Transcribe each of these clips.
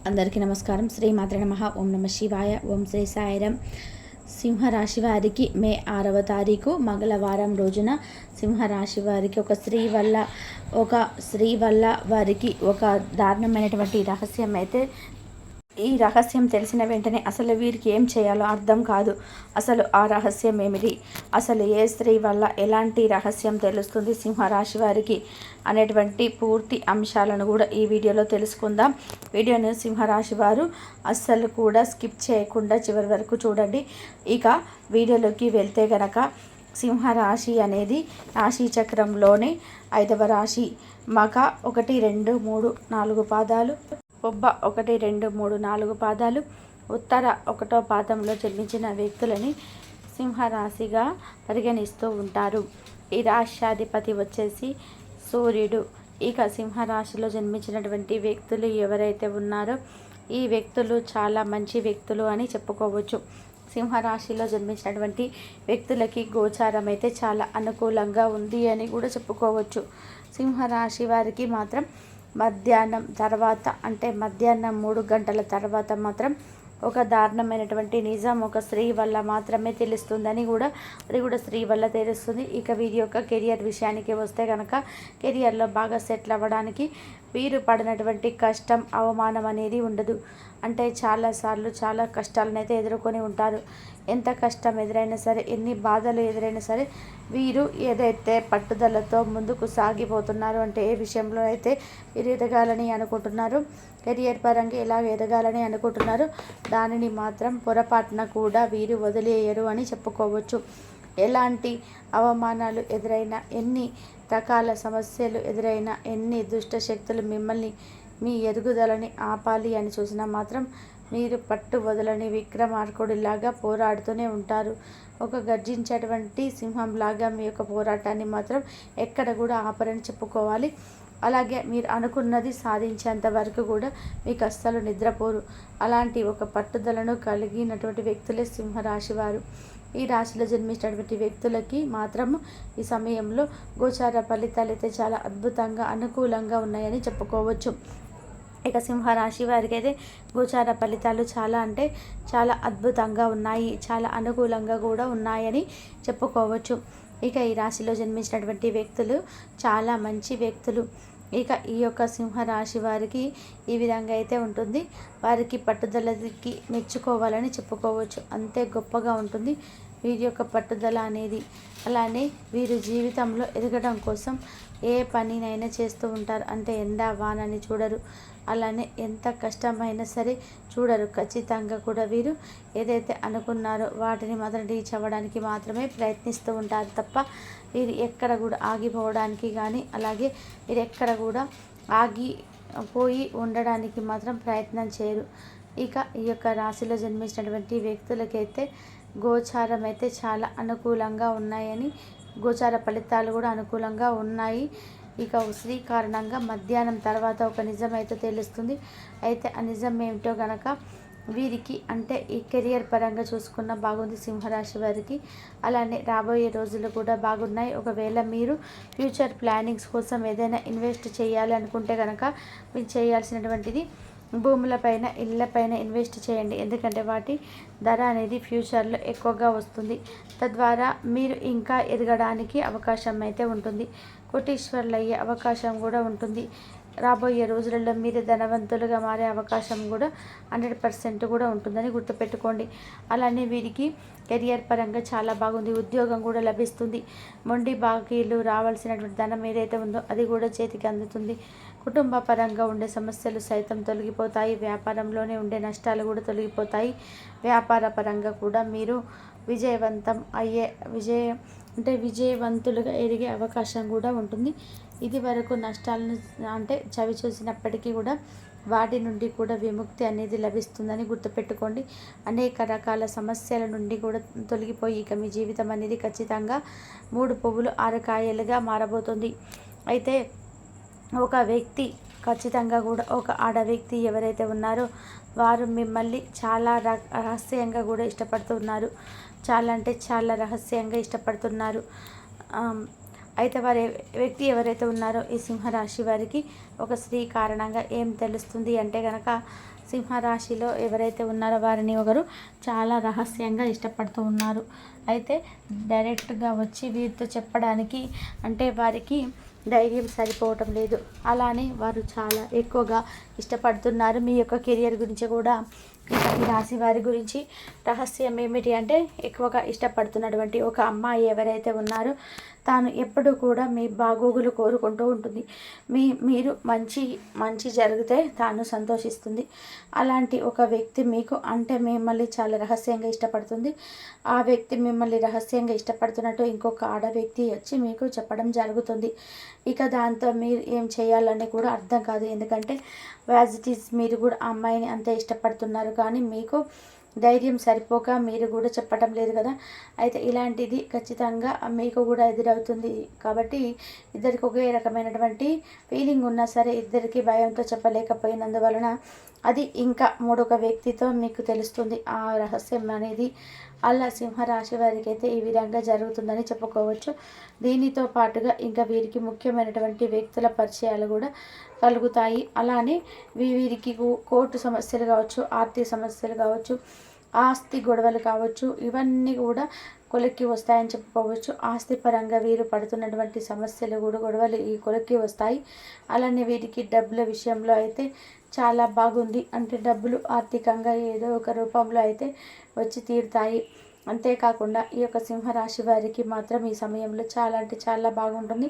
అందరికీ నమస్కారం. శ్రీమాత్రే నమః. ఓం నమ శివాయ. ఓం శ్రీ సాయిరాం. సింహరాశి వారికి మే 6వ తారీఖు మంగళవారం రోజున సింహరాశి వారికి ఒక స్త్రీ వల్ల వారికి ఒక దారుణమైనటువంటి రహస్యం అయితే ఈ రహస్యం తెలిసిన వెంటనే అసలు వీరికి ఏం చేయాలో అర్థం కాదు. అసలు ఆ రహస్యం ఏమిటి, అసలు ఏ స్త్రీ వల్ల ఎలాంటి రహస్యం తెలుస్తుంది సింహరాశి వారికి అనేటువంటి పూర్తి అంశాలను కూడా ఈ వీడియోలో తెలుసుకుందాం. వీడియోను సింహరాశి వారు అస్సలు కూడా స్కిప్ చేయకుండా చివరి వరకు చూడండి. ఇక వీడియోలోకి వెళ్తే గనక సింహరాశి అనేది రాశి చక్రంలోనే 5వ రాశి. మక 1, 2, 3, 4 పాదాలు, పొబ్బ 1, 2, 3, 4 పాదాలు, ఉత్తర 1వ పాదంలో జన్మించిన వ్యక్తులని సింహరాశిగా పరిగణిస్తూ ఉంటారు. ఈ రాశ్యాధిపతి వచ్చేసి సూర్యుడు. ఇక సింహరాశిలో జన్మించినటువంటి వ్యక్తులు ఎవరైతే ఉన్నారో ఈ వ్యక్తులు చాలా మంచి వ్యక్తులు అని చెప్పుకోవచ్చు. సింహరాశిలో జన్మించినటువంటి వ్యక్తులకి గోచారం అయితే చాలా అనుకూలంగా ఉంది అని కూడా చెప్పుకోవచ్చు. సింహరాశి వారికి మాత్రం మధ్యాహ్నం తర్వాత, అంటే మధ్యాహ్నం 3 గంటల తర్వాత మాత్రం ఒక దారుణమైనటువంటి నిజం ఒక స్త్రీ వల్ల మాత్రమే తెలుస్తుందని కూడా, అది కూడా స్త్రీ వల్ల తెలుస్తుంది. ఇక వీరి యొక్క కెరియర్ విషయానికి వస్తే కనుక కెరియర్లో బాగా సెటిల్ అవ్వడానికి వీరు పడినటువంటి కష్టం, అవమానం అనేది ఉండదు. అంటే చాలాసార్లు చాలా కష్టాలను అయితే ఎదుర్కొని ఉంటారు. ఎంత కష్టం ఎదురైనా సరే, ఎన్ని బాధలు ఎదురైనా సరే వీరు ఏదైతే పట్టుదలతో ముందుకు సాగిపోతున్నారు, అంటే ఏ విషయంలో అయితే వీరు ఎదగాలని అనుకుంటున్నారు, కెరియర్ పరంగా ఎలా ఎదగాలని అనుకుంటున్నారు, దానిని మాత్రం పొరపాటున కూడా వీరు వదిలేయరు అని చెప్పుకోవచ్చు. ఎలాంటి అవమానాలు ఎదురైనా, ఎన్ని రకాల సమస్యలు ఎదురైనా, ఎన్ని దుష్ట శక్తులు మిమ్మల్ని మీ ఎదుగుదలని ఆపాలి అని చూసినా మాత్రం మీరు పట్టు వదలని విక్రమార్కుడిలాగా పోరాడుతూనే ఉంటారు. ఒక గర్జించేటువంటి సింహంలాగా మీ యొక్క పోరాటాన్ని మాత్రం ఎక్కడ కూడా ఆపరని చెప్పుకోవాలి. అలాగే మీరు అనుకున్నది సాధించేంత వరకు కూడా మీకు అస్సలు నిద్రపోరు. అలాంటి ఒక పట్టుదలను కలిగినటువంటి వ్యక్తులే సింహరాశి వారు. ఈ రాశిలో జన్మించినటువంటి వ్యక్తులకి మాత్రము ఈ సమయంలో గోచార ఫలితాలు అయితే చాలా అద్భుతంగా అనుకూలంగా ఉన్నాయని చెప్పుకోవచ్చు. ఇక సింహరాశి వారికి అయితే గోచార ఫలితాలు చాలా అంటే చాలా అద్భుతంగా ఉన్నాయి, చాలా అనుకూలంగా కూడా ఉన్నాయని చెప్పుకోవచ్చు. ఇక ఈ రాశిలో జన్మించినటువంటి వ్యక్తులు చాలా మంచి వ్యక్తులు. ఇక ఈ యొక్క సింహరాశి వారికి ఈ విధంగా అయితే ఉంటుంది. వారికి పట్టుదలకి మెచ్చుకోవాలని చెప్పుకోవచ్చు. అంతే గొప్పగా ఉంటుంది వీరి యొక్క పట్టుదల అనేది. అలానే వీరు జీవితంలో ఎదగడం కోసం ఏ పనినైనా చేస్తూ ఉంటారు. అంటే ఎండ వానని చూడరు. అలానే ఎంత కష్టమైనా సరే చూడరు. ఖచ్చితంగా కూడా వీరు ఏదైతే అనుకున్నారో వాటిని మాత్రం రీచ్ అవ్వడానికి మాత్రమే ప్రయత్నిస్తూ ఉంటారు తప్ప వీరు ఎక్కడ కూడా ఆగిపోవడానికి కానీ, అలాగే వీరు ఎక్కడ కూడా ఆగిపోయి ఉండడానికి మాత్రం ప్రయత్నం చేయరు. ఇక ఈ యొక్క రాశిలో జన్మించినటువంటి వ్యక్తులకైతే గోచారం అయితే చాలా అనుకూలంగా ఉన్నాయని, గోచార ఫలితాలు కూడా అనుకూలంగా ఉన్నాయి. ఇక స్త్రీ కారణంగా మధ్యాహ్నం తర్వాత ఒక నిజం అయితే తెలుస్తుంది. అయితే ఆ నిజం ఏమిటో గనక వీరికి, అంటే ఈ కెరియర్ పరంగా చూసుకున్న బాగుంది సింహరాశి వారికి. అలానే రాబోయే రోజులు కూడా బాగున్నాయి. ఒకవేళ మీరు ఫ్యూచర్ ప్లానింగ్స్ కోసం ఏదైనా ఇన్వెస్ట్ చేయాలి అనుకుంటే కనుక మీరు చేయాల్సినటువంటిది భూములపైన, ఇళ్ళపైన ఇన్వెస్ట్ చేయండి. ఎందుకంటే వాటి ధర అనేది ఫ్యూచర్లో ఎక్కువగా వస్తుంది. తద్వారా మీరు ఇంకా ఎదగడానికి అవకాశం అయితే ఉంటుంది. కోటీశ్వర్లు అయ్యే అవకాశం కూడా ఉంటుంది. రాబోయే రోజులలో మీరు ధనవంతులుగా మారే అవకాశం కూడా 100% కూడా ఉంటుందని గుర్తుపెట్టుకోండి. అలానే వీరికి కెరియర్ పరంగా చాలా బాగుంది. ఉద్యోగం కూడా లభిస్తుంది. మొండి బాకీలు రావాల్సినటువంటి ధనం ఏదైతే ఉందో అది కూడా చేతికి అందుతుంది. కుటుంబ పరంగా ఉండే సమస్యలు సైతం తొలగిపోతాయి. వ్యాపారంలోనే ఉండే నష్టాలు కూడా తొలగిపోతాయి. వ్యాపార పరంగా కూడా మీరు విజయవంతులుగా ఎదిగే అవకాశం కూడా ఉంటుంది. ఇది వరకు నష్టాలను అంటే చవి చూసినప్పటికీ కూడా వాటి నుండి కూడా విముక్తి అనేది లభిస్తుందని గుర్తుపెట్టుకోండి. అనేక రకాల సమస్యల నుండి కూడా తొలగిపోయి ఇక మీ జీవితం అనేది ఖచ్చితంగా 3 పువ్వులు 6 కాయలుగా మారబోతుంది. అయితే ఒక వ్యక్తి ఖచ్చితంగా కూడా, ఒక ఆడ వ్యక్తి ఎవరైతే ఉన్నారో వారు మిమ్మల్ని చాలా రహస్యంగా కూడా ఇష్టపడుతున్నారు. చాలా అంటే చాలా రహస్యంగా ఇష్టపడుతున్నారు. అయితే వ్యక్తి ఎవరైతే ఉన్నారో ఈ సింహరాశి వారికి ఒక స్త్రీ కారణంగా ఏం తెలుస్తుంది అంటే కనుక సింహరాశిలో ఎవరైతే ఉన్నారో వారిని ఒకరు చాలా రహస్యంగా ఇష్టపడుతూ ఉన్నారు. అయితే డైరెక్ట్గా వచ్చి వీరితో చెప్పడానికి అంటే వారికి ధైర్యం సరిపోవటం లేదు. అలానే వారు చాలా ఎక్కువగా ఇష్టపడుతున్నారు. మీ యొక్క కెరియర్ గురించి కూడా ఈ రాశి వారి గురించి రహస్యం ఏమిటి అంటే, ఎక్కువగా ఇష్టపడుతున్నటువంటి ఒక అమ్మాయి ఎవరైతే ఉన్నారో తాను ఎప్పుడూ కూడా మీ బాగోగులు కోరుకుంటూ ఉంటుంది. మీరు మంచి జరిగితే తాను సంతోషిస్తుంది. అలాంటి ఒక వ్యక్తి మీకు అంటే మిమ్మల్ని చాలా రహస్యంగా ఇష్టపడుతుంది. ఆ వ్యక్తి మిమ్మల్ని రహస్యంగా ఇష్టపడుతున్నట్టు ఇంకొక ఆడ వ్యక్తి వచ్చి మీకు చెప్పడం జరుగుతుంది. ఇక దాంతో మీరు ఏం చేయాలని కూడా అర్థం కాదు. ఎందుకంటే యాజ్ ఇట్ ఈజ్ మీరు కూడా ఆ అమ్మాయిని అంతే ఇష్టపడుతున్నారు, కానీ మీకు ధైర్యం సరిపోక మీరు కూడా చెప్పటం లేదు కదా. అయితే ఇలాంటిది ఖచ్చితంగా మీకు కూడా ఎదురవుతుంది. కాబట్టి ఇద్దరికి ఒకే రకమైనటువంటి ఫీలింగ్ ఉన్నా సరే ఇద్దరికి భయంతో చెప్పలేకపోయినందువలన అది ఇంకా మూడొక వ్యక్తితో మీకు తెలుస్తుంది ఆ రహస్యం అనేది. అలా సింహరాశి వారికి అయితే ఈ విధంగా జరుగుతుందని చెప్పుకోవచ్చు. దీనితో పాటుగా ఇంకా వీరికి ముఖ్యమైనటువంటి వ్యక్తుల పరిచయాలు కూడా కలుగుతాయి. అలానే వీరికి కోర్టు సమస్యలు కావచ్చు, ఆర్థిక సమస్యలు కావచ్చు, ఆస్తి గొడవలు కావచ్చు, ఇవన్నీ కూడా కొలిక్కి వస్తాయని చెప్పుకోవచ్చు. ఆస్తి పరంగా వీరు పడుతున్నటువంటి సమస్యలు కూడా గొడవలు ఈ కొలిక్కి వస్తాయి. అలానే వీరికి డబ్బుల విషయంలో అయితే చాలా బాగుంది. అంటే డబ్బులు ఆర్థికంగా ఏదో ఒక రూపంలో అయితే వచ్చి తీరుతాయి. అంతేకాకుండా ఈ యొక్క సింహరాశి వారికి మాత్రం ఈ సమయంలో చాలా అంటే చాలా బాగుంటుంది.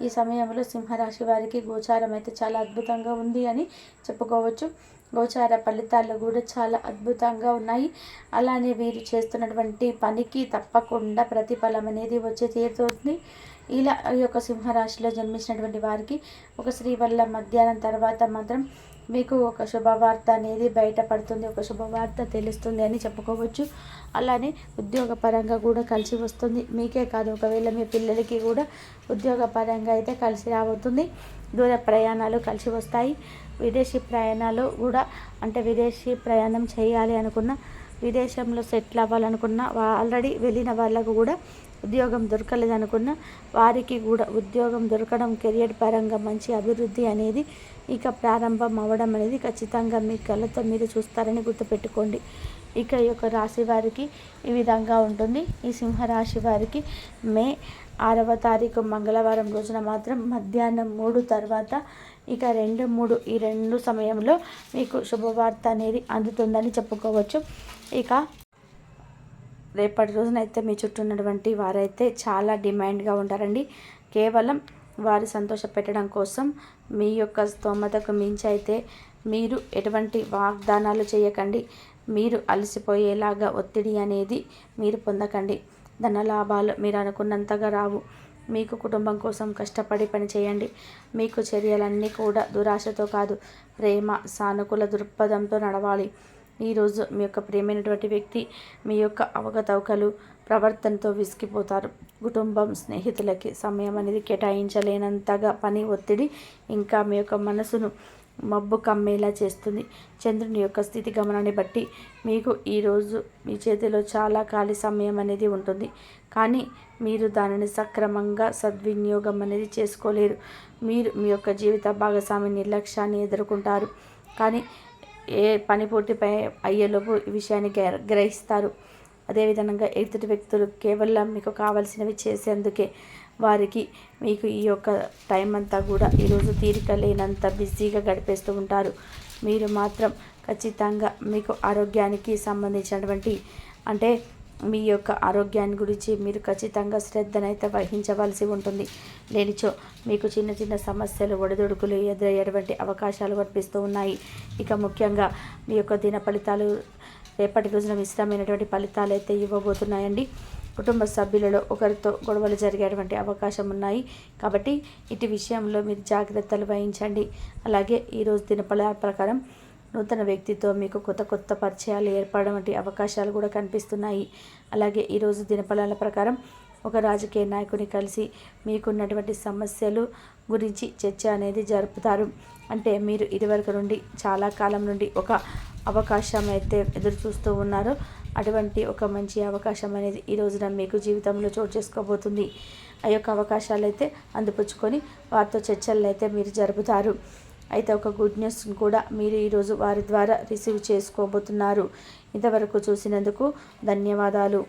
ఈ సమయంలో సింహరాశి వారికి గోచారం అయితే చాలా అద్భుతంగా ఉంది అని చెప్పుకోవచ్చు. గోచార ఫలితాలు కూడా చాలా అద్భుతంగా ఉన్నాయి. అలానే వీరు చేస్తున్నటువంటి పనికి తప్పకుండా ప్రతిఫలం అనేది వచ్చి తీరుతుంది. ఇలా ఈ యొక్క సింహరాశిలో జన్మించినటువంటి వారికి ఒక శ్రీవల్ల మధ్యాహ్నం తర్వాత మాత్రం మీకు ఒక శుభవార్త అనేది బయటపడుతుంది, ఒక శుభవార్త తెలుస్తుంది అని చెప్పుకోవచ్చు. అలానే ఉద్యోగపరంగా కూడా కలిసి వస్తుంది. మీకే కాదు, ఒకవేళ మీ పిల్లలకి కూడా ఉద్యోగపరంగా అయితే కలిసి రాబోతుంది. దూర ప్రయాణాలు కలిసి వస్తాయి. విదేశీ ప్రయాణాలు కూడా అంటే విదేశీ ప్రయాణం చేయాలి అనుకున్న, విదేశంలో సెటిల్ అవ్వాలనుకున్న, ఆల్రెడీ వెళ్ళిన వాళ్ళకు కూడా ఉద్యోగం దొరకలేదనుకున్న వారికి కూడా ఉద్యోగం దొరకడం, కెరియర్ పరంగా మంచి అభివృద్ధి అనేది ఇక ప్రారంభం అవ్వడం అనేది ఖచ్చితంగా మీ కళ్ళతో మీరు చూస్తారని గుర్తుపెట్టుకోండి. ఇక ఈ యొక్క రాశి వారికి ఈ విధంగా ఉంటుంది. ఈ సింహరాశి వారికి మే 6వ తారీఖు మంగళవారం రోజున మాత్రం మధ్యాహ్నం 3 తర్వాత ఇక 2, 3 ఈ 2 సమయంలో మీకు శుభవార్త అనేది అందుతుందని చెప్పుకోవచ్చు. ఇక రేపటి రోజునైతే మీ చుట్టూ ఉన్నటువంటి వారైతే చాలా డిమాండ్గా ఉంటారండి. కేవలం వారి సంతోషపెట్టడం కోసం మీ యొక్క స్తోమతకు మించి అయితే మీరు ఎటువంటి వాగ్దానాలు చేయకండి. మీరు అలసిపోయేలాగా ఒత్తిడి అనేది మీరు పొందకండి. ధన లాభాలు మీరు అనుకున్నంతగా రావు. మీకు కుటుంబం కోసం కష్టపడి పని చేయండి. మీకు చర్యలన్నీ కూడా దురాశతో కాదు, ప్రేమ సానుకూల దృక్పథంతో నడవాలి. ఈరోజు మీ యొక్క ప్రియమైనటువంటి వ్యక్తి మీ యొక్క అవకతవకలు ప్రవర్తనతో విసిగిపోతారు. కుటుంబం స్నేహితులకి సమయం అనేది కేటాయించలేనంతగా పని ఒత్తిడి ఇంకా మీ యొక్క మనసును మబ్బు కమ్మేలా చేస్తుంది. చంద్రుని యొక్క స్థితి గమనాన్ని బట్టి మీకు ఈరోజు మీ చేతిలో చాలా ఖాళీ సమయం అనేది ఉంటుంది. కానీ మీరు దానిని సక్రమంగా సద్వినియోగం అనేది చేసుకోలేరు. మీరు మీ యొక్క జీవిత భాగస్వామి నిర్లక్ష్యాన్ని ఎదుర్కొంటారు. కానీ ఏ పని పూర్తిపై అయ్యేలోపు ఈ విషయాన్ని గ్రహిస్తారు. అదేవిధంగా ఎదుటి వ్యక్తులు కేవలం మీకు కావాల్సినవి చేసేందుకే వారికి మీకు ఈ యొక్క టైం అంతా కూడా ఈరోజు తీరిక లేనంత బిజీగా గడిపేస్తూ ఉంటారు. మీరు మాత్రం ఖచ్చితంగా మీకు ఆరోగ్యానికి సంబంధించినటువంటి అంటే మీ యొక్క ఆరోగ్యాన్ని గురించి మీరు ఖచ్చితంగా శ్రద్ధనైతే వహించవలసి ఉంటుంది. లేనిచో మీకు చిన్న చిన్న సమస్యలు ఒడిదుడుకులు ఎదురయ్యేటువంటి అవకాశాలు కనిపిస్తూ ఉన్నాయి. ఇక ముఖ్యంగా మీ యొక్క దిన ఫలితాలు రేపటి రోజున మిశ్రమైనటువంటి ఫలితాలు అయితే ఇవ్వబోతున్నాయండి. కుటుంబ సభ్యులలో ఒకరితో గొడవలు జరిగేటువంటి అవకాశం ఉన్నాయి. కాబట్టి ఇటు విషయంలో మీరు జాగ్రత్తలు వహించండి. అలాగే ఈరోజు దినఫలాల ప్రకారం నూతన వ్యక్తితో మీకు కొత్త పరిచయాలు ఏర్పడడం వంటి అవకాశాలు కూడా కనిపిస్తున్నాయి. అలాగే ఈరోజు దినఫలాల ప్రకారం ఒక రాజకీయ నాయకుని కలిసి మీకున్నటువంటి సమస్యలు గురించి చర్చ అనేది జరుపుతారు. అంటే మీరు ఇదివరకు నుండి చాలా కాలం నుండి ఒక అవకాశం అయితే ఎదురు చూస్తూ ఉన్నారో అటువంటి ఒక మంచి అవకాశం అనేది ఈ రోజున మీకు జీవితంలో చోటు చేసుకోబోతుంది. ఆ యొక్క అవకాశాలు అయితే అందిపుచ్చుకొని వారితో చర్చలు అయితే మీరు జరుపుతారు. అయితే ఒక గుడ్ న్యూస్ కూడా మీరు ఈరోజు వారి ద్వారా రిసీవ్ చేసుకోబోతున్నారు. ఇంతవరకు చూసినందుకు ధన్యవాదాలు.